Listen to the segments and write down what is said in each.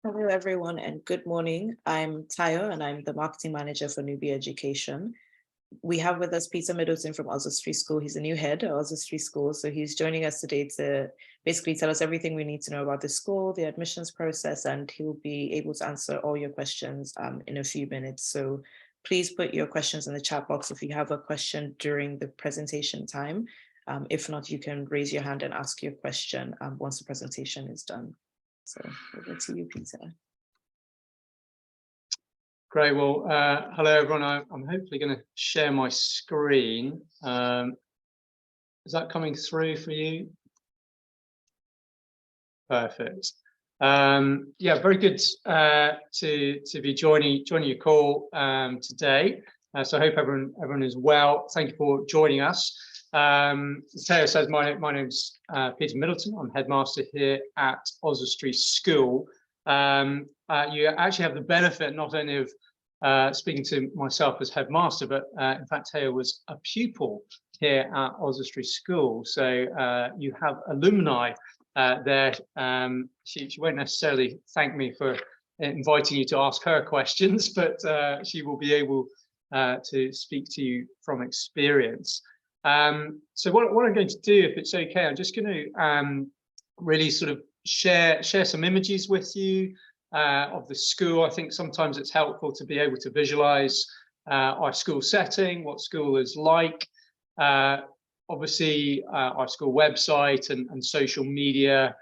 Hello, everyone, and good morning. I'm Tayo, and I'm the marketing manager for Newbie Education. We have with us Peter Middleton from Oswestry School. He's a new head at Oswestry School, so he's joining us today to basically tell us everything we need to know about the school, the admissions process, and he'll be able to answer all your questions in a few minutes. So please put your questions in the chat box if you have a question during the presentation time. If not, you can raise your hand and ask your question once the presentation is done. So over to you, Peter. Great. Well, hello, everyone. I'm hopefully going to share my screen. Is that coming through for you? Perfect. Yeah, very good to be joining your call today. So I hope everyone is well. Thank you for joining us. As Tayo says, my name's Peter Middleton. I'm headmaster here at Oswestry School. You actually have the benefit not only of speaking to myself as headmaster, but in fact, Tayo was a pupil here at Oswestry School. So you have alumni there. She won't necessarily thank me for inviting you to ask her questions, but she will be able to speak to you from experience. So what I'm going to do, if it's okay, I'm just going to really sort of share some images with you of the school. I think sometimes it's helpful to be able to visualize our school setting, what school is like. Obviously, our school website and social media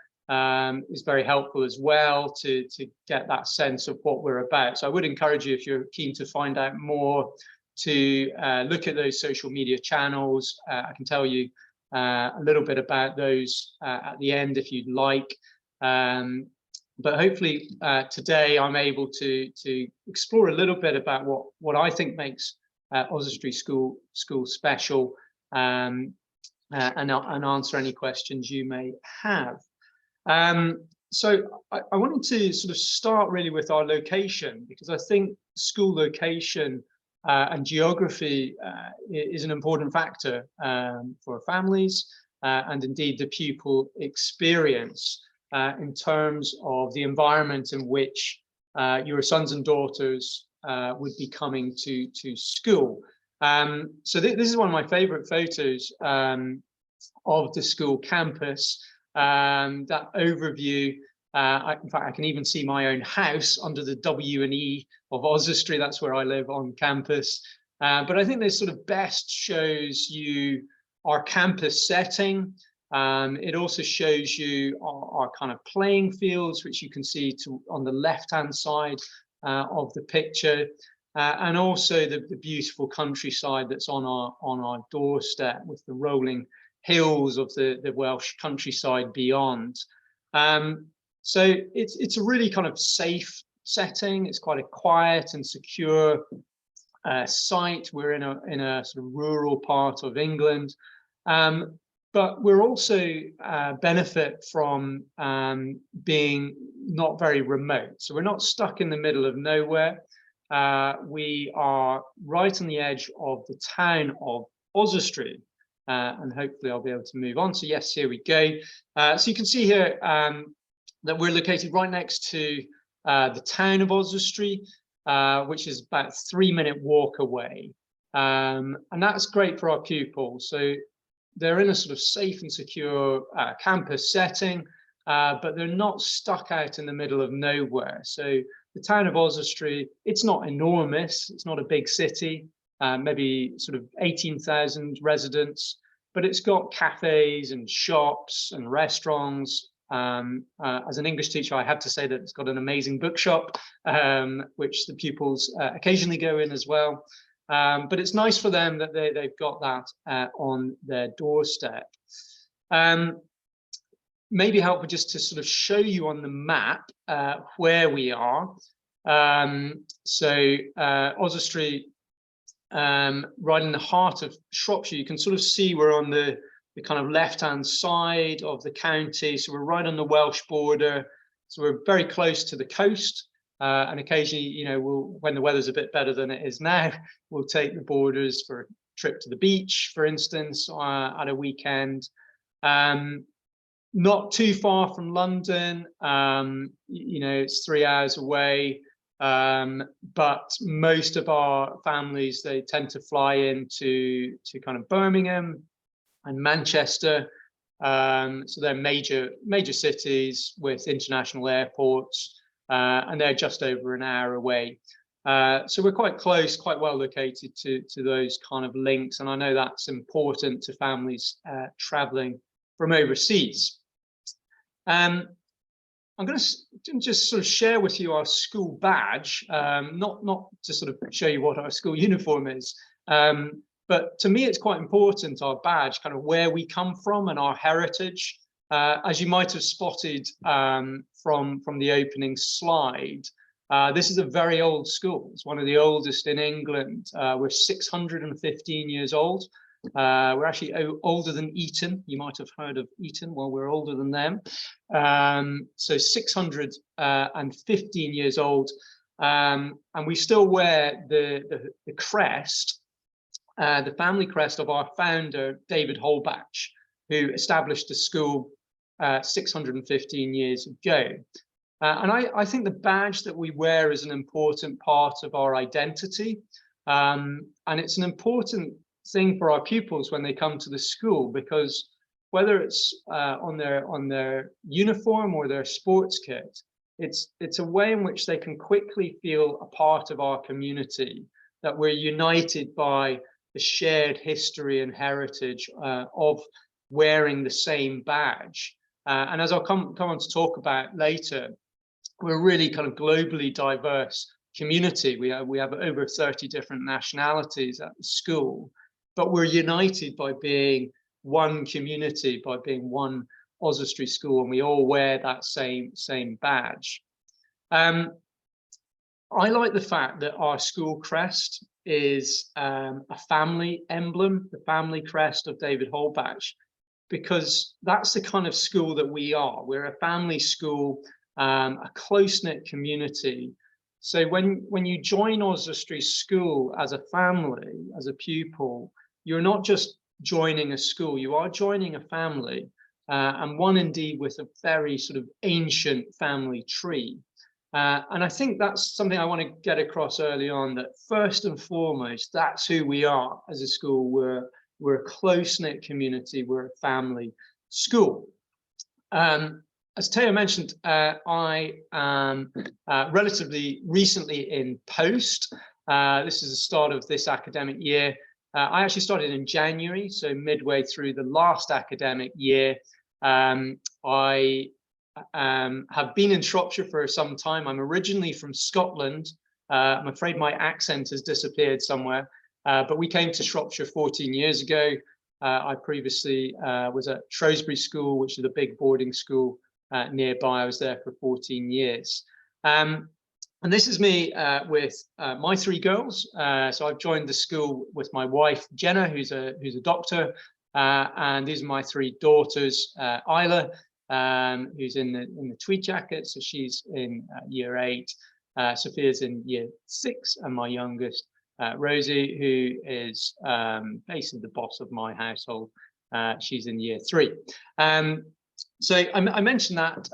is very helpful as well to get that sense of what we're about. So I would encourage you, if you're keen to find out more, to look at those social media channels. I can tell you a little bit about those at the end if you'd like. But hopefully today I'm able to explore a little bit about what I think makes Oswestry School special, and answer any questions you may have. So I wanted to sort of start really with our location, because I think school location and geography is an important factor for families and indeed the pupil experience in terms of the environment in which your sons and daughters would be coming to school. So this is one of my favorite photos of the school campus. That overview, in fact, I can even see my own house under the W&E of Oswestry. That's where I live on campus. But I think this sort of best shows you our campus setting. It also shows you our kind of playing fields, which you can see on the left-hand side of the picture, and also the beautiful countryside that's on our doorstep with the rolling hills of the Welsh countryside beyond. So it's a really kind of safe setting. It's quite a quiet and secure site. We're in a sort of rural part of England. But we're also benefit from being not very remote. So we're not stuck in the middle of nowhere. We are right on the edge of the town of Oswestry. And hopefully I'll be able to move on. So yes, here we go. So you can see here that we're located right next to the town of Oswestry, which is about a 3-minute walk away. And that's great for our pupils. So they're in a sort of safe and secure campus setting, but they're not stuck out in the middle of nowhere. So the town of Oswestry, it's not enormous. It's not a big city, maybe sort of 18,000 residents, but it's got cafes and shops and restaurants. As an English teacher, I had to say that it's got an amazing bookshop, which the pupils occasionally go in as well. But it's nice for them that they've got that on their doorstep. Maybe helpful just to sort of show you on the map where we are. So Oswestry, right in the heart of Shropshire, you can sort of see we're on the kind of left-hand side of the county. So we're right on the Welsh border. So we're very close to the coast. And occasionally, you know, when the weather's a bit better than it is now, we'll take the boarders for a trip to the beach, for instance, at a weekend. not too far from London. You know, it's 3 hours away. But most of our families, they tend to fly into kind of Birmingham and Manchester. So they're major cities with international airports, and they're just over an hour away. So we're quite close, quite well located to those kind of links, and I know that's important to families traveling from overseas. I'm going to just sort of share with you our school badge, not to sort of show you what our school uniform is, but to me it's quite important, our badge, kind of where we come from and our heritage. As you might have spotted from the opening slide, this is a very old school. It's one of the oldest in England. We're 615 years old. We're actually older than Eton. You might have heard of Eton. Well, we're older than them. So 615 years old, and we still wear the crest, the family crest of our founder, David Holbach, who established the school 615 years ago. And I think the badge that we wear is an important part of our identity, and it's an important thing for our pupils when they come to the school, because whether it's on their uniform or their sports kit, it's a way in which they can quickly feel a part of our community, that we're united by the shared history and heritage of wearing the same badge. And as I'll come on to talk about later, we're really kind of globally diverse community. We have over 30 different nationalities at the school, but we're united by being one community, by being one Oswestry School, and we all wear that same badge. I like the fact that our school crest is a family emblem, the family crest of David Holbach, because that's the kind of school that we are. We're a family school, a close-knit community. So when you join Oswestry School as a family, as a pupil, you're not just joining a school, you are joining a family, and one indeed with a very sort of ancient family tree. And I think that's something I want to get across early on, that first and foremost, that's who we are as a school. We're a close-knit community, we're a family school. As Teo mentioned, I am relatively recently in post. This is the start of this academic year. I actually started in January, so midway through the last academic year. I have been in Shropshire for some time. I'm originally from Scotland. I'm afraid my accent has disappeared somewhere, but we came to Shropshire 14 years ago. I previously was at Shrewsbury School, which is a big boarding school nearby. I was there for 14 years. And this is me with my 3 girls. So I've joined the school with my wife, Jenna, who's a doctor, and these are my 3 daughters, Isla, who's in the tweed jacket, so she's in year 8. Sophia's in year 6, and my youngest, Rosie, who is basically the boss of my household. She's in year 3. So I mentioned that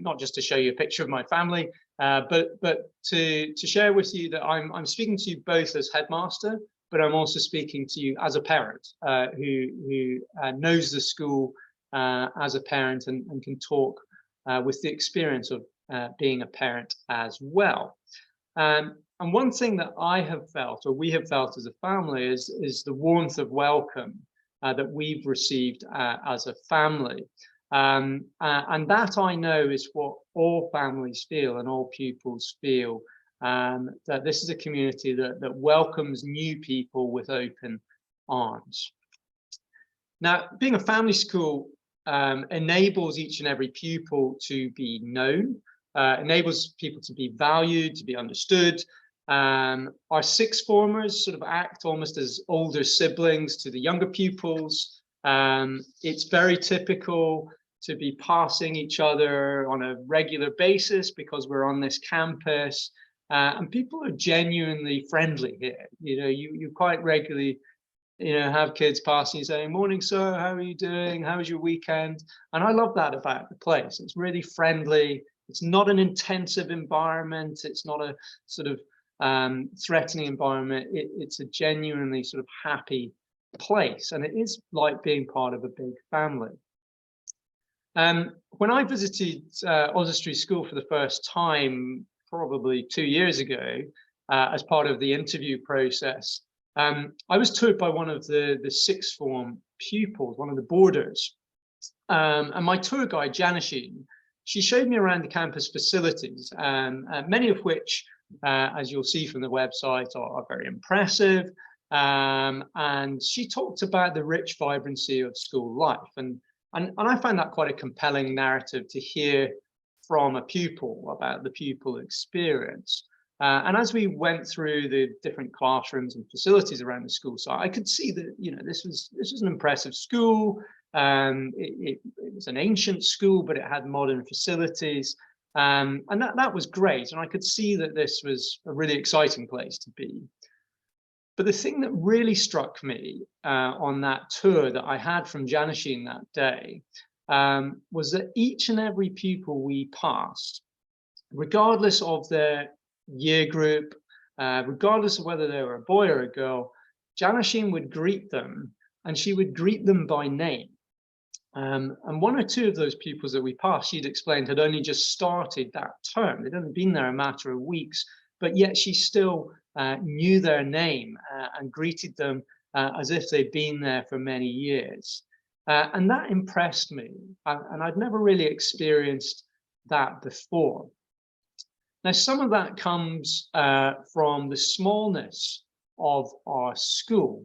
not just to show you a picture of my family, but to share with you that I'm speaking to you both as headmaster, but I'm also speaking to you as a parent who knows the school as a parent and can talk with the experience of being a parent as well. And one thing that I have felt, or we have felt as a family, is the warmth of welcome that we've received as a family. And that, I know, is what all families feel and all pupils feel, that this is a community that welcomes new people with open arms. Now, being a family school enables each and every pupil to be known, enables people to be valued, to be understood. Our sixth formers sort of act almost as older siblings to the younger pupils. It's very typical to be passing each other on a regular basis because we're on this campus, and people are genuinely friendly here. You know, you quite regularly have kids passing saying, "Morning, sir, how are you doing? How was your weekend?" And I love that about the place. It's really friendly. It's not an intensive environment. It's not a sort of threatening environment. It's a genuinely sort of happy place, and it is like being part of a big family. When I visited Oswestry School for the first time, probably 2 years ago, as part of the interview process, I was toured by one of the sixth form pupils, one of the boarders. And my tour guide, Janashine, she showed me around the campus facilities, many of which, as you'll see from the website, are very impressive. And she talked about the rich vibrancy of school life. And I found that quite a compelling narrative to hear from a pupil about the pupil experience. And as we went through the different classrooms and facilities around the school site, I could see that this was an impressive school. It was an ancient school, but it had modern facilities, and that was great. And I could see that this was a really exciting place to be. But the thing that really struck me on that tour that I had from Janashine that day was that each and every pupil we passed, regardless of their year group, regardless of whether they were a boy or a girl, Janashine would greet them, and she would greet them by name. And one or two of those pupils that we passed, she'd explained, had only just started that term. They'd only been there a matter of weeks, but yet she still knew their name and greeted them as if they'd been there for many years. And that impressed me. And I'd never really experienced that before. Now, some of that comes from the smallness of our school,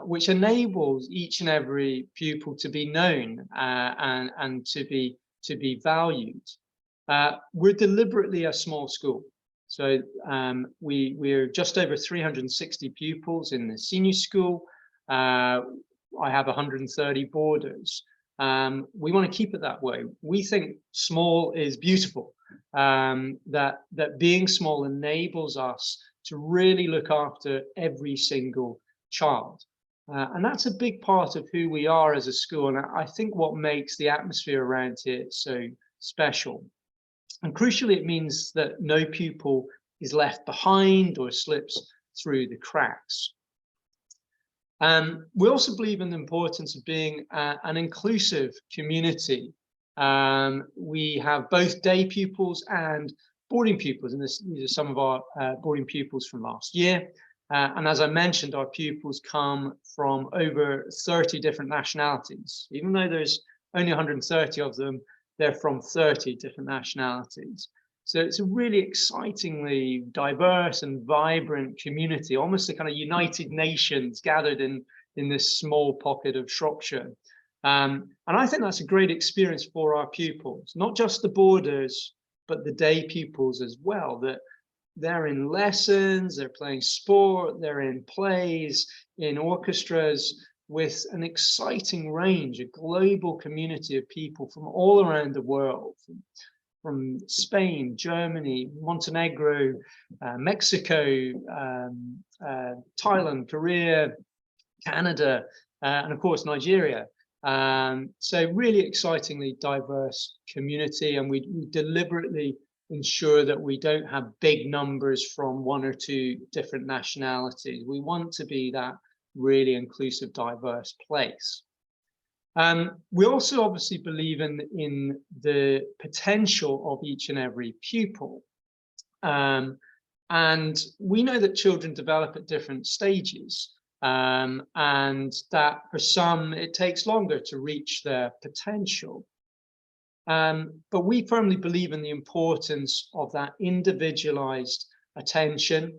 which enables each and every pupil to be known and to be valued. We're deliberately a small school. So we're just over 360 pupils in the senior school. I have 130 boarders. We want to keep it that way. We think small is beautiful. That being small enables us to really look after every single child. And that's a big part of who we are as a school. And I think what makes the atmosphere around here so special. And crucially, it means that no pupil is left behind or slips through the cracks. We also believe in the importance of being an inclusive community. We have both day pupils and boarding pupils, and these are some of our boarding pupils from last year. And as I mentioned, our pupils come from over 30 different nationalities. Even though there's only 130 of them, they're from 30 different nationalities. So it's a really excitingly diverse and vibrant community, almost a kind of United Nations gathered in this small pocket of Shropshire. And I think that's a great experience for our pupils, not just the boarders, but the day pupils as well, that they're in lessons, they're playing sport, they're in plays, in orchestras, with an exciting range, a global community of people from all around the world, from Spain, Germany, Montenegro, Mexico, Thailand, Korea, Canada, and of course, Nigeria. So really excitingly diverse community, and we deliberately ensure that we don't have big numbers from one or two different nationalities. We want to be that really inclusive, diverse place. We also obviously believe in the potential of each and every pupil. And we know that children develop at different stages, and that for some, it takes longer to reach their potential. But we firmly believe in the importance of that individualized attention.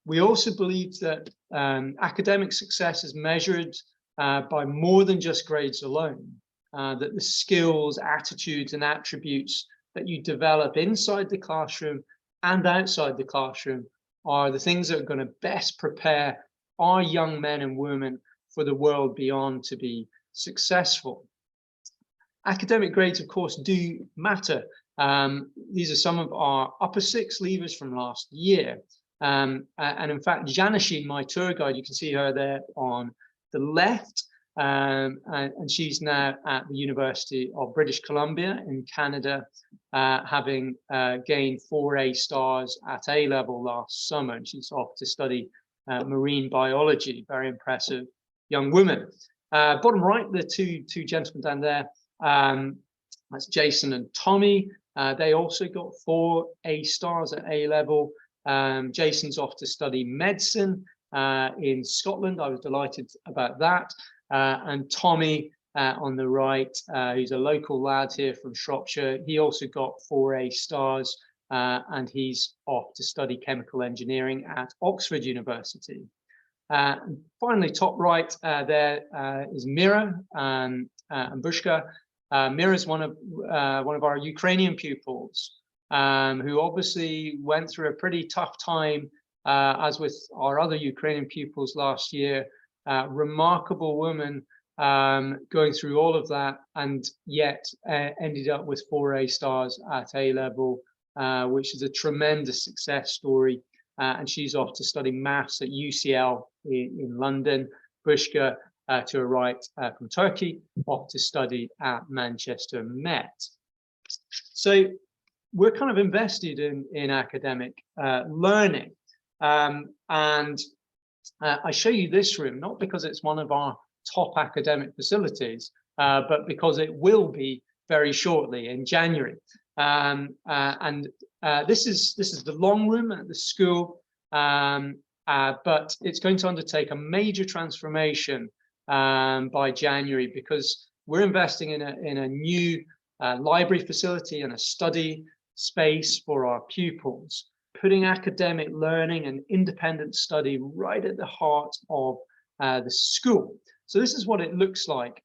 We also believe that academic success is measured by more than just grades alone, that the skills, attitudes, and attributes that you develop inside the classroom and outside the classroom are the things that are going to best prepare our young men and women for the world beyond to be successful. Academic grades, of course, do matter. These are some of our upper six leavers from last year. And in fact, Janashine, my tour guide, you can see her there on the left, and she's now at the University of British Columbia in Canada, having gained 4 A stars at A level last summer, and she's off to study marine biology. Very impressive young woman. Bottom right, the two gentlemen down there, that's Jason and Tommy. They also got 4 A stars at A level. Jason's off to study medicine in Scotland. I was delighted about that. And Tommy on the right, who's a local lad here from Shropshire, he also got 4 A stars, and he's off to study chemical engineering at Oxford University. And finally, top right there is Mira and Bushka. Mira is one of our Ukrainian pupils, who obviously went through a pretty tough time, as with our other Ukrainian pupils last year. Remarkable woman, going through all of that, and yet ended up with 4 A stars at A level, which is a tremendous success story. And she's off to study maths at UCL in London. Bushka, to her right, from Turkey, off to study at Manchester Met. So we're kind of invested in academic learning. And I show you this room, not because it's one of our top academic facilities, but because it will be very shortly in January. This is the long room at the school, but it's going to undertake a major transformation by January, because we're investing in a new library facility and a study space for our pupils, putting academic learning and independent study right at the heart of the school. So this is what it looks like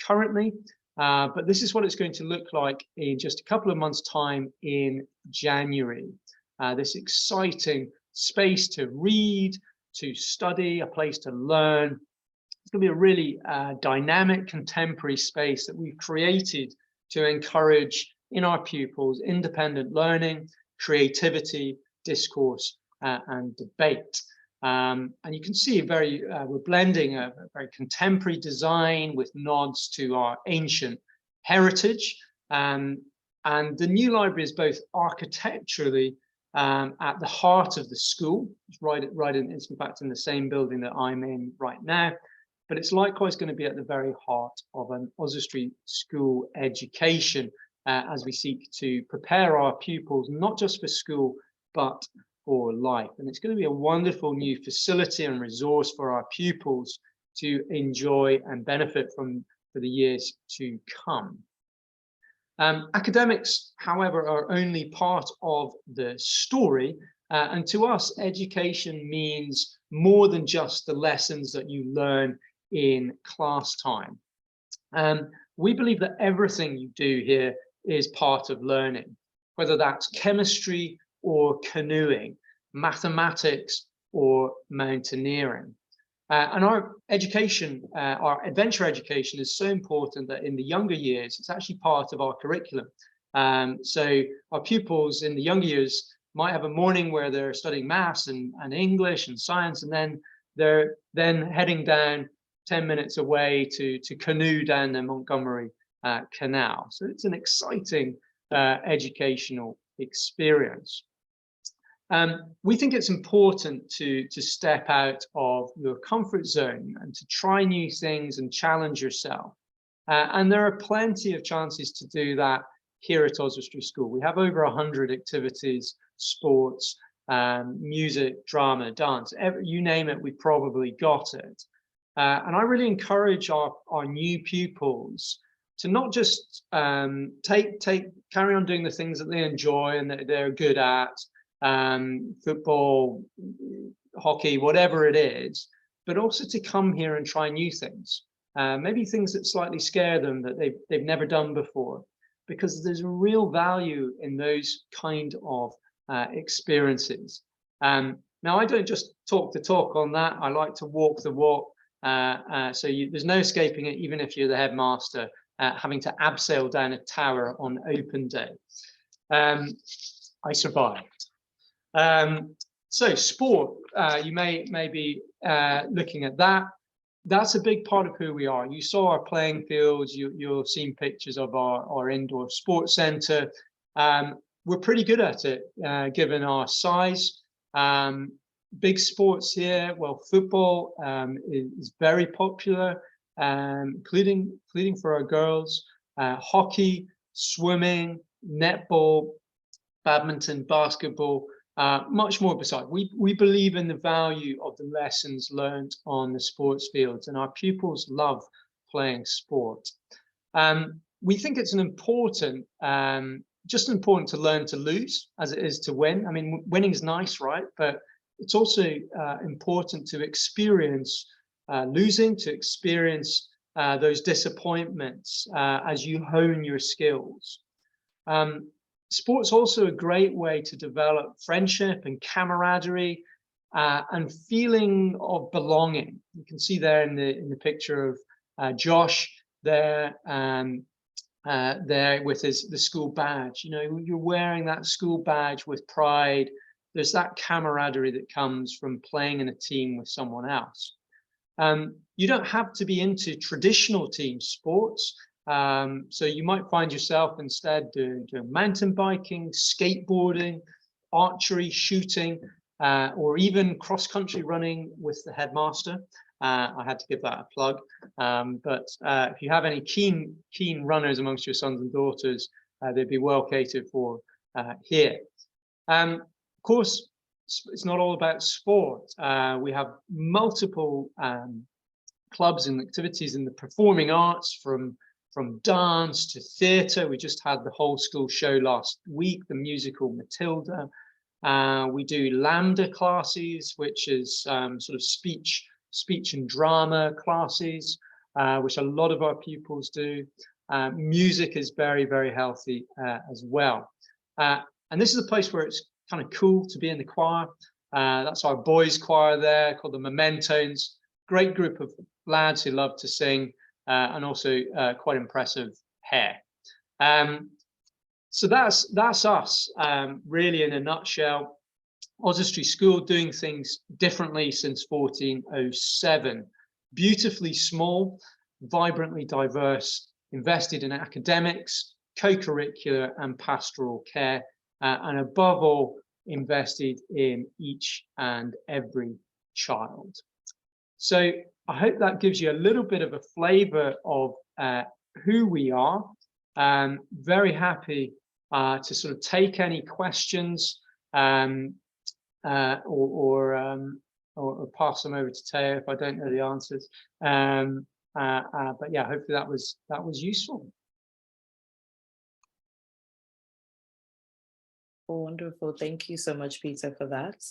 currently, but this is what it's going to look like in just a couple of months' time in January. This exciting space to read, to study, a place to learn. It's going to be a really dynamic, contemporary space that we've created to encourage in our pupils independent learning, creativity, discourse, and debate. And you can see we're blending a very contemporary design with nods to our ancient heritage. And the new library is both architecturally at the heart of the school. It's it's in fact in the same building that I'm in right now, but it's likewise going to be at the very heart of an Oswestry School education, as we seek to prepare our pupils, not just for school, but for life. And it's going to be a wonderful new facility and resource for our pupils to enjoy and benefit from for the years to come. Academics, however, are only part of the story. And to us, education means more than just the lessons that you learn in class time. We believe that everything you do here is part of learning, whether that's chemistry or canoeing, mathematics or mountaineering. And our education, our adventure education, is so important that in the younger years, it's actually part of our curriculum. So our pupils in the younger years might have a morning where they're studying maths and English and science, and then they're heading down 10 minutes away to canoe down the Montgomery Canal. So it's an exciting educational experience. We think it's important to step out of your comfort zone and to try new things and challenge yourself. And there are plenty of chances to do that here at Oswestry School. We have over 100 activities, sports, music, drama, dance, you name it, we probably got it. And I really encourage our new pupils to not just carry on doing the things that they enjoy and that they're good at, football, hockey, whatever it is, but also to come here and try new things, maybe things that slightly scare them, that they've never done before, because there's a real value in those kind of experiences. Now, I don't just talk the talk on that. I like to walk the walk. So there's no escaping it, even if you're the headmaster, having to abseil down a tower on open day. I survived. So sport, you may be looking at that. That's a big part of who we are. You saw our playing fields, you'll have seen pictures of our indoor sports centre. We're pretty good at it, given our size. Big sports here, well, football is very popular, including for our girls. Hockey, swimming, netball, badminton, basketball, much more beside. We believe in the value of the lessons learned on the sports fields, and our pupils love playing sport. We think it's just important to learn to lose as it is to win. I mean, winning is nice, right? But it's also important to experience losing, to experience those disappointments as you hone your skills. Sport's also a great way to develop friendship and camaraderie and feeling of belonging. You can see there in the picture of Josh there, there with the school badge. You know, you're wearing that school badge with pride. There's that camaraderie that comes from playing in a team with someone else. You don't have to be into traditional team sports. So you might find yourself instead doing mountain biking, skateboarding, archery, shooting, or even cross-country running with the headmaster. I had to give that a plug. But if you have any keen runners amongst your sons and daughters, they'd be well catered for here. Of course, it's not all about sport. We have multiple clubs and activities in the performing arts, from dance to theatre. We just had the whole school show last week, the musical Matilda. We do Lambda classes, which is sort of speech and drama classes, which a lot of our pupils do. Music is very, very healthy as well. And this is a place where it's kind of cool to be in the choir. That's our boys' choir there, called the Mementos. Great group of lads who love to sing, and also quite impressive hair. So that's us, really in a nutshell. Oswestry School doing things differently since 1407. Beautifully small, vibrantly diverse, invested in academics, co-curricular and pastoral care, and above all, invested in each and every child. So I hope that gives you a little bit of a flavour of who we are. Very happy to sort of take any questions or pass them over to Teo if I don't know the answers. But yeah, hopefully that was useful. Wonderful. Thank you so much, Peter, for that.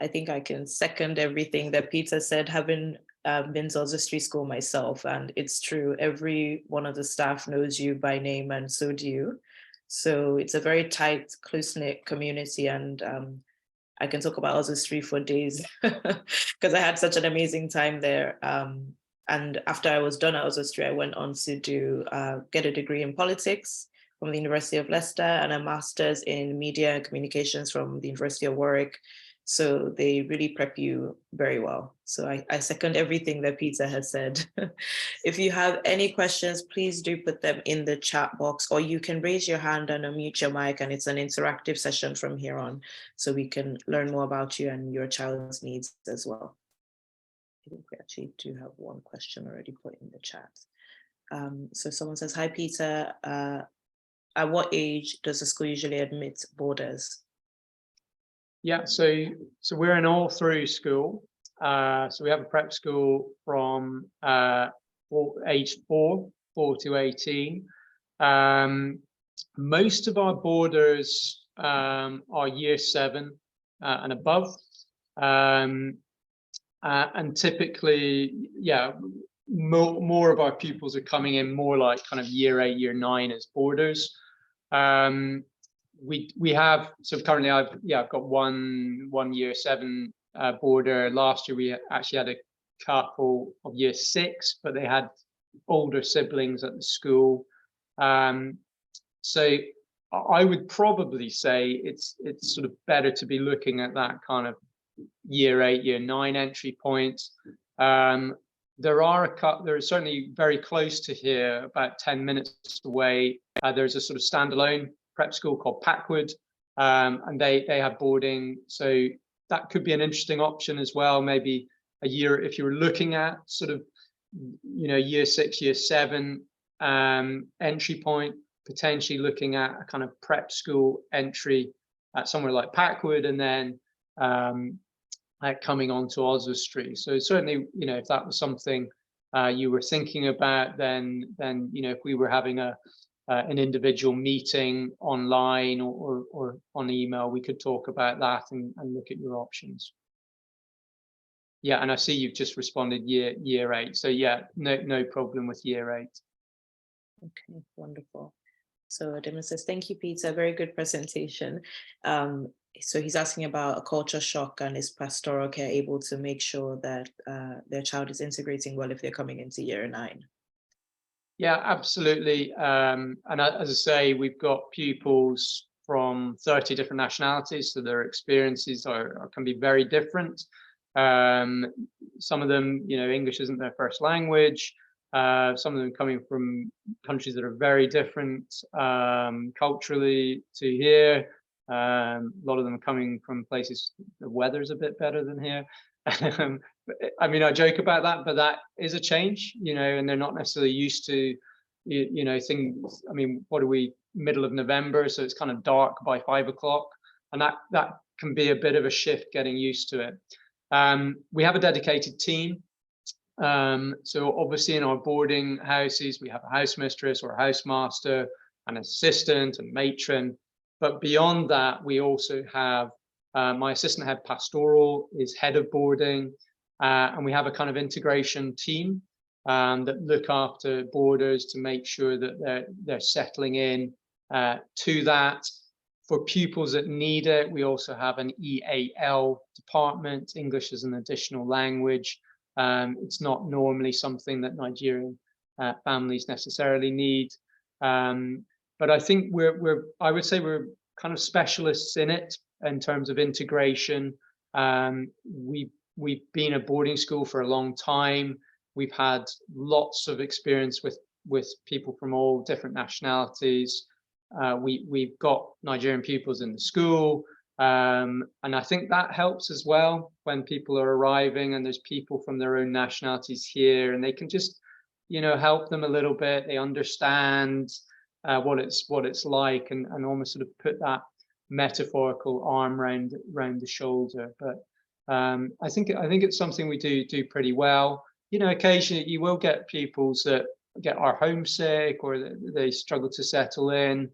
I think I can second everything that Peter said, having been to Oswestry School myself, and it's true, every one of the staff knows you by name, and so do you. So it's a very tight, close-knit community, and I can talk about Oswestry for days because I had such an amazing time there. And after I was done at Oswestry, I went on to get a degree in politics from the University of Leicester and a master's in media and communications from the University of Warwick. So they really prep you very well. So I second everything that Peter has said. If you have any questions, please do put them in the chat box, or you can raise your hand and unmute your mic, and it's an interactive session from here on, so we can learn more about you and your child's needs as well. I think we actually do have one question already put in the chat. So someone says, hi, Peter. At what age does the school usually admit boarders? Yeah, so we're an all-through school. So we have a prep school from age 4 to 18. Most of our boarders are year 7 and above. And typically, yeah, more of our pupils are coming in more like kind of year 8, year 9 as boarders. We have, so currently I've got one year 7 boarder. Last year we actually had a couple of year 6, but they had older siblings at the school. So I would probably say it's sort of better to be looking at that kind of year 8, year 9 entry points. There are certainly very close to here, about 10 minutes away. There's a sort of standalone prep school called Packwood, and they have boarding. So that could be an interesting option as well. Maybe a year, if you were looking at sort of, year 6, year 7 entry point, potentially looking at a kind of prep school entry at somewhere like Packwood, and then coming on to Oswestry. So certainly, if that was something you were thinking about, then if we were having an individual meeting online or on email, we could talk about that and look at your options. Yeah, and I see you've just responded year 8. So yeah, no problem with year 8. Okay, wonderful. So Damon says, thank you, Peter. Very good presentation. So he's asking about a culture shock, and is pastoral care able to make sure that their child is integrating well if they're coming into year 9? Yeah, absolutely. And as I say, we've got pupils from 30 different nationalities, so their experiences can be very different. Some of them, English isn't their first language. Some of them coming from countries that are very different culturally to here. A lot of them coming from places the weather's a bit better than here. I mean, I joke about that, but that is a change, and they're not necessarily used to, things. I mean, what are we, middle of November? So it's kind of dark by 5 o'clock, and that can be a bit of a shift getting used to it. We have a dedicated team. So obviously in our boarding houses, we have a house mistress or a housemaster, an assistant and matron. But beyond that, we also have my assistant head pastoral is head of boarding, and we have a kind of integration team that look after boarders to make sure that they're settling in to that. For pupils that need it, we also have an EAL department. English is an additional language. It's not normally something that Nigerian families necessarily need. But I think I would say we're kind of specialists in it in terms of integration. We've been a boarding school for a long time. We've had lots of experience with people from all different nationalities. We've got Nigerian pupils in the school, and I think that helps as well when people are arriving and there's people from their own nationalities here, and they can just help them a little bit. They understand what it's like, and almost sort of put that metaphorical arm around the shoulder. But I think it's something we do pretty well. Occasionally you will get pupils that are homesick or they struggle to settle in.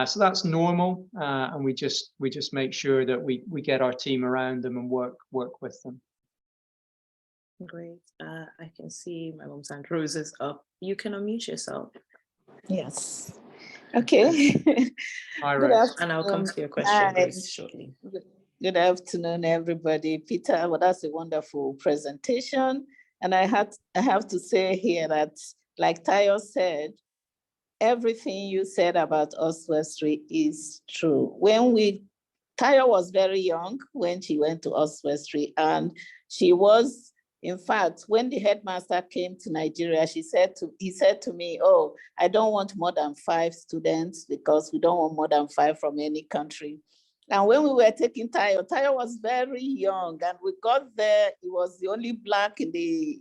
So that's normal, and we just make sure that we get our team around them and work with them. Great. I can see my mom's hand. Rose is up. You can unmute yourself. Yes. Okay. Hi, Rose. And I'll come to your question, Rose, shortly. Good afternoon, everybody. Peter, well, that's a wonderful presentation. And I have to say here that, like Tayo said, everything you said about Oswestry is true. Tayo was very young when she went to Oswestry, and she was, in fact, when the headmaster came to Nigeria, he said to me, oh, I don't want more than 5 students because we don't want more than 5 from any country. And when we were taking Tayo was very young, and we got there, he was the only Black in the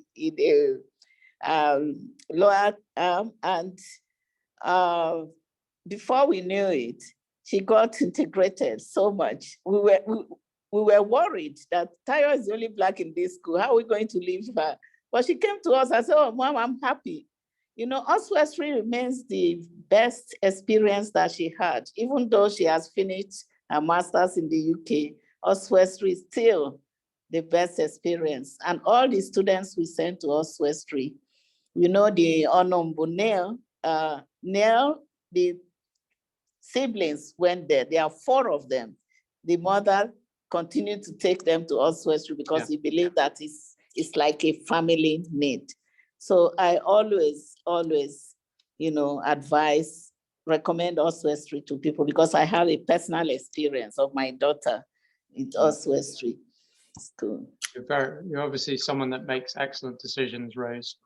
lower and before we knew it, she got integrated so much. We were worried that Tayo is the only Black in this school. How are we going to leave her? But she came to us. I said, oh, Mom, I'm happy. Oswestry remains the best experience that she had, even though she has finished her master's in the UK. Oswestry is still the best experience. And all the students we sent to Oswestry, the Honorable Neil, the siblings went there. There are 4 of them. The mother continued to take them to Oswestry because he believed that it's like a family need. So I always, recommend Oswestry to people because I have a personal experience of my daughter in Oswestry. school. You're obviously someone that makes excellent decisions, Rose.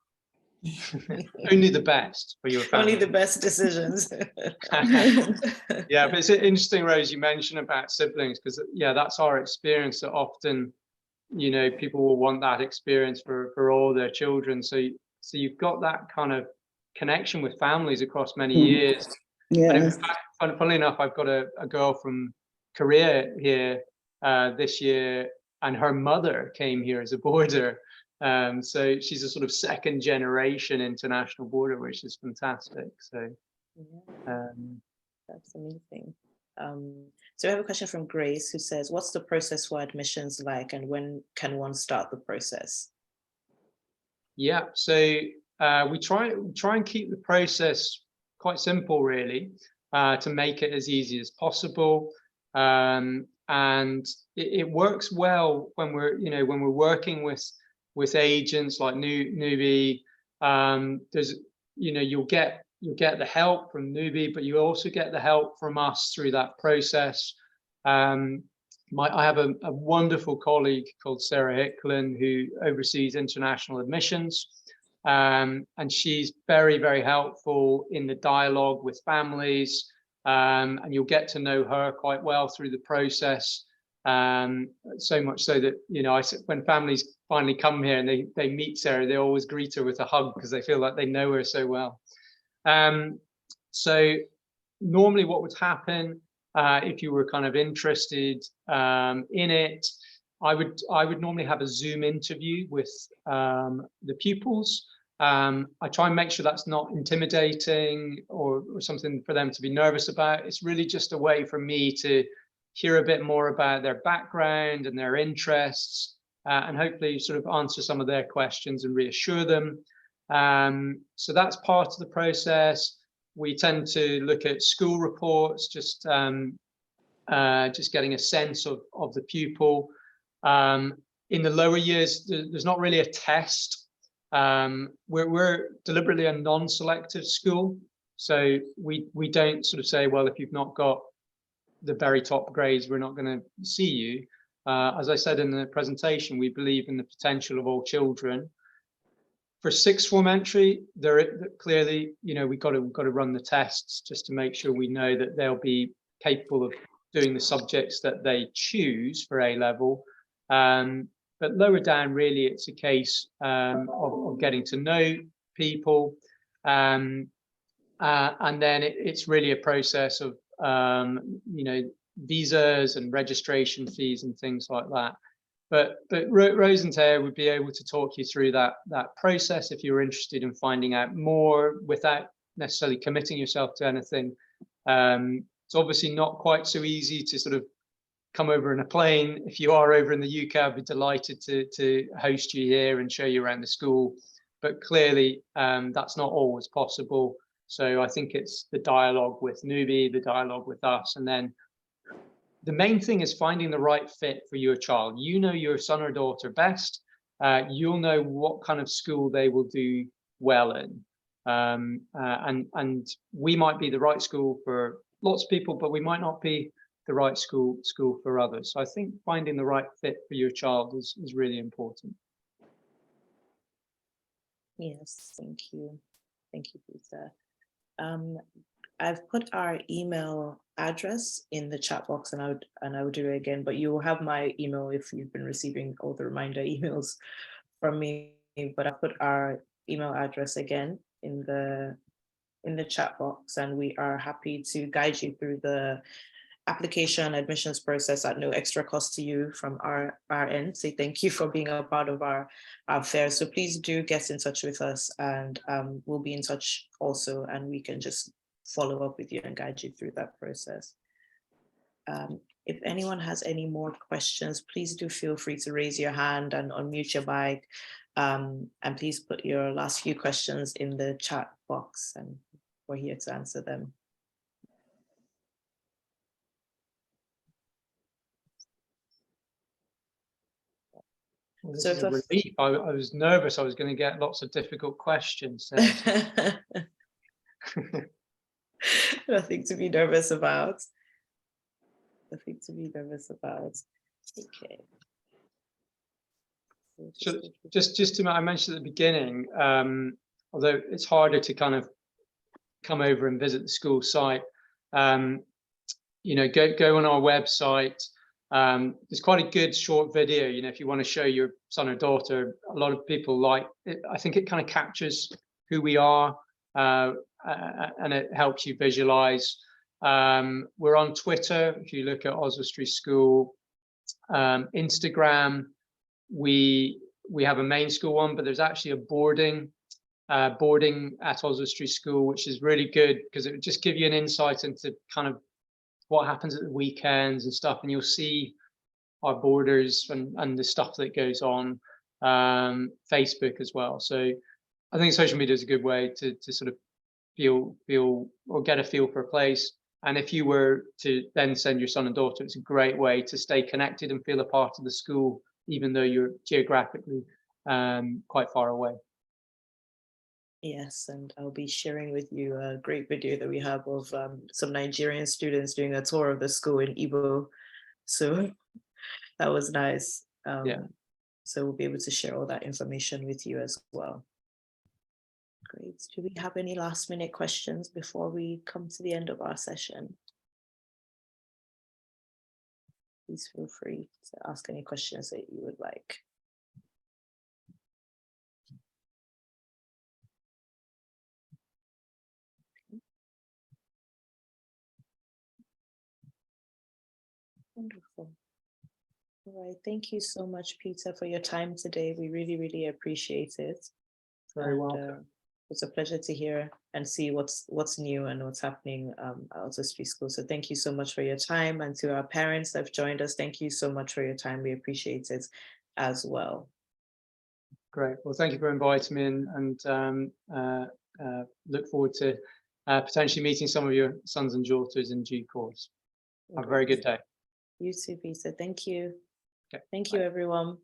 Only the best for your family. Only the best decisions. Yeah, but it's interesting, Rose, you mentioned about siblings, because yeah, that's our experience, that often, you know, people will want that experience for all their children. So you've got that kind of connection with families across many years. And in Yes. fact, funnily enough, I've got a girl from Korea here this year, and her mother came here as a boarder. So she's a sort of second generation international boarder, which is fantastic. So that's amazing. So we have a question from Grace, who says, what's the process for admissions like, and when can one start the process? Yeah, so we try and keep the process quite simple, really, to make it as easy as possible. And it works well when we're working with agents like Nubi. There's, you'll get the help from Nubi, but you also get the help from us through that process. I have a wonderful colleague called Sarah Hicklin, who oversees international admissions, and she's very, very helpful in the dialogue with families, and you'll get to know her quite well through the process. So much so that, when families finally come here and they meet Sarah, they always greet her with a hug because they feel like they know her so well. So normally what would happen, if you were kind of interested in it, I would normally have a Zoom interview with the pupils. I try and make sure that's not intimidating or something for them to be nervous about. It's really just a way for me to hear a bit more about their background and their interests, and hopefully sort of answer some of their questions and reassure them. So that's part of the process. We tend to look at school reports, just getting a sense of the pupil. In the lower years, there's not really a test. We're deliberately a non-selective school, so we don't sort of say, well, if you've not got the very top grades, we're not going to see you. As I said in the presentation, we believe in the potential of all children. For sixth form entry, clearly, we've got to run the tests just to make sure we know that they'll be capable of doing the subjects that they choose for A level. But lower down, really, it's a case of getting to know people, and then it's really a process of visas and registration fees and things like that. But Rose and Taya would be able to talk you through that process if you're interested in finding out more without necessarily committing yourself to anything. It's obviously not quite so easy to sort of come over in a plane. If you are over in the UK, I'd be delighted to host you here and show you around the school. But clearly, that's not always possible. So I think it's the dialogue with Nubi, the dialogue with us, and then the main thing is finding the right fit for your child. You know your son or daughter best. You'll know what kind of school they will do well in. And we might be the right school for lots of people, but we might not be the right school for others. So I think finding the right fit for your child is really important. Yes, thank you. Thank you, Peter. I've put our email address in the chat box, and I would do it again, but you will have my email if you've been receiving all the reminder emails from me. But I put our email address again in the chat box, and we are happy to guide you through the application admissions process at no extra cost to you from our end. Say thank you for being a part of our fair. So please do get in touch with us, and we'll be in touch also, and we can just follow up with you and guide you through that process. If anyone has any more questions, please do feel free to raise your hand and unmute your mic, and please put your last few questions in the chat box, and we're here to answer them. Well, this So is a relief. I was nervous I was going to get lots of difficult questions. So. Nothing to be nervous about. Nothing to be nervous about. Okay. So just to, I mentioned at the beginning, although it's harder to kind of come over and visit the school site, you know, go on our website. There's quite a good short video, you know, if you want to show your son or daughter. A lot of people like it. I think it kind of captures who we are, and it helps you visualize. We're on Twitter, if you look at Oswestry School. Instagram, we have a main school one, but there's actually a boarding at Oswestry School, which is really good because it would just give you an insight into kind of what happens at the weekends and stuff, and you'll see our boarders and the stuff that goes on. Facebook as well. So I think social media is a good way to sort of feel or get a feel for a place. And if you were to then send your son and daughter, it's a great way to stay connected and feel a part of the school, even though you're geographically quite far away. Yes, and I'll be sharing with you a great video that we have of some Nigerian students doing a tour of the school in Igbo. So that was nice. Yeah. So we'll be able to share all that information with you as well. Great. Do we have any last minute questions before we come to the end of our session? Please feel free to ask any questions that you would like. Wonderful. All right. Thank you so much, Peter, for your time today. We really, really appreciate it. Very welcome. It's a pleasure to hear and see what's new and what's happening at Oswestry School. So thank you so much for your time, and to our parents that have joined us, thank you so much for your time. We appreciate it as well. Great. Well, thank you for inviting me, and look forward to potentially meeting some of your sons and daughters in due course. Have a very good day. You too, Peter. Thank you. Okay. Thank you, everyone.